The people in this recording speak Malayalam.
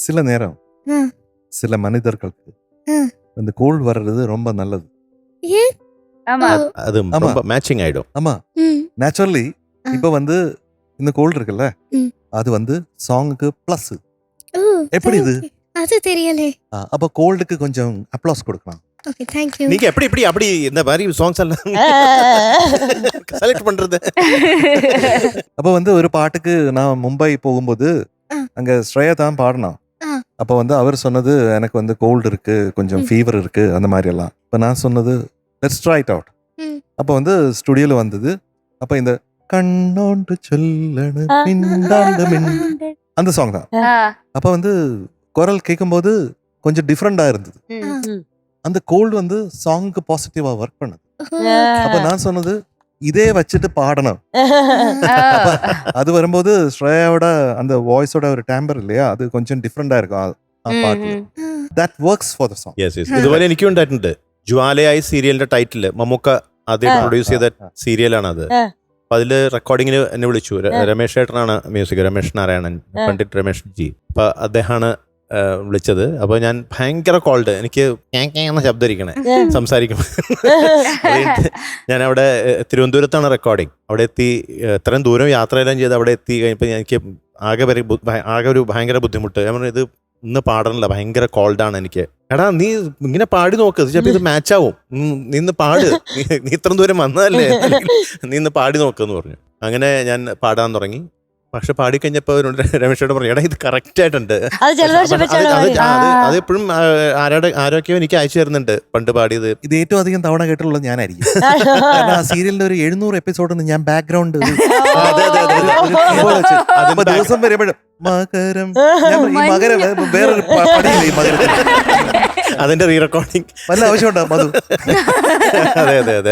சில நேரம் ம், சில மனிதர்களுக்கு ம். இந்த கோல்டு வர்றது ரொம்ப நல்லது. ஏன்? ஆமா. ஓ, அது ஆமா. ரொம்ப மேட்சிங் ஆயிடும். ஆமா, ம், நேச்சுரலி ஆ. இப்போ வந்து இந்த கோல்டு இருக்குல்ல, ம். அது வந்து சாங்குக்கு ப்ளஸ். ஓ, எப்படி இது? thank you. அது தெரியலே. அப்போ கோல்டுக்கு கொஞ்சம் அப்ளாஸ் கொடுக்கலாம். Okay, thank you. நீங்க அப்படி இந்த மாதிரி சாங்ஸ் எல்லாம் செலக்ட் பண்றது. அப்போ வந்து ஒரு பாட்டுக்கு நான் மும்பை போகும்போது ஆ. அங்க ஸ்ரேயா தான் பாடினான். ஆ. அப்போ வந்து அவர் சொன்னது எனக்கு வந்து கோல்டு இருக்கு, கொஞ்சம் ஃபீவர் இருக்கு, அந்த மாதிரி எல்லாம். இப்போ நான் சொன்னது லெட்ஸ் ட்ரை இட் அவுட். ம். அப்போ வந்து ஸ்டுடியோல வந்தது. அப்போ இந்த கண்ணோண்டு சொல்லணு மிண்டாண்டு மின் அந்த சாங் தான். ஆ. அப்போ வந்து குரல் கேட்கும்போது கொஞ்சம் டிஃப்ரெண்டா இருந்தது. அந்த கோல்டு வந்து சாங்க்கு பாசிட்டிவா ஒர்க் பண்ணுது. அப்போ நான் சொன்னது இதே வச்சுட்டு பாடணும். அப்ப அது வரும்போது ஸ்ரேயாவோட அந்த வாய்ஸோட ஒரு டேம்பர் இல்லையா, அது கொஞ்சம் டிஃப்ரெண்டா இருக்கும் ആ പാട്ടിൽ. That works for the song. Yes yes. ഇതുപോലെ എനിക്കും ഉണ്ടായിട്ടുണ്ട്. ജ്വാലയായി സീരിയലിന്റെ ടൈറ്റില് മമ്മൂക്ക ആദ്യം പ്രൊഡ്യൂസ് ചെയ്ത സീരിയലാണ് അത്. അപ്പൊ അതില് റെക്കോർഡിങ്ങിന് എന്നെ വിളിച്ചു. രമേശ് ചേട്ടനാണ് മ്യൂസിക്, രമേശ് നാരായണൻ, പണ്ഡിറ്റ് രമേശ് ജി. അപ്പൊ അദ്ദേഹമാണ് വിളിച്ചത്. അപ്പൊ ഞാൻ ഭയങ്കര കോൾഡ്, എനിക്ക് എന്ന ശബ്ദം ഇരിക്കണേ സംസാരിക്കും. ഞാൻ അവിടെ തിരുവനന്തപുരത്താണ് റെക്കോർഡിങ്. അവിടെ എത്തി, ഇത്രയും ദൂരം യാത്രയെല്ലാം ചെയ്ത് അവിടെ എത്തി കഴിഞ്ഞപ്പോൾ എനിക്ക് ആകെ ഒരു ഭയങ്കര ബുദ്ധിമുട്ട്. ഞാൻ പറഞ്ഞു ഇത് ഇന്ന് പാടണില്ല, ഭയങ്കര കോൾഡാണ് എനിക്ക്. എടാ നീ ഇങ്ങനെ പാടി നോക്ക്, ചിലപ്പോൾ ഇത് മാച്ച് ആവും, നീ ഇന്ന് പാട്, നീ ഇത്രയും ദൂരം വന്നതല്ലേ, നീ ഇന്ന് പാടി നോക്കെന്ന് പറഞ്ഞു. അങ്ങനെ ഞാൻ പാടാൻ തുടങ്ങി. പക്ഷെ പാടിക്കഴിഞ്ഞപ്പോ രമേശോട് പറഞ്ഞു, എടാ ഇത് കറക്റ്റ് ആയിട്ടുണ്ട്. അത് എപ്പോഴും ആരൊക്കെയോ എനിക്ക് അയച്ചു തരുന്നുണ്ട് പണ്ട് പാടിയത്. ഇത് ഏറ്റവും അധികം തവണ കേട്ടുള്ളത് ഞാനായിരിക്കും. കാരണം ആ സീരിയലിന്റെ ഒരു 700 എപ്പിസോഡ് ഞാൻ ബാക്ക്ഗ്രൗണ്ട് ദിവസം വരുമ്പോഴും മകരം, ഈ മകരം വേറൊരു പണിയില്ല, ഈ മകരത്തിന് അതിന്റെ റീ റെക്കോർഡിങ് വല്ല ആവശ്യമുണ്ടോ മധു? അതെ അതെ അതെ.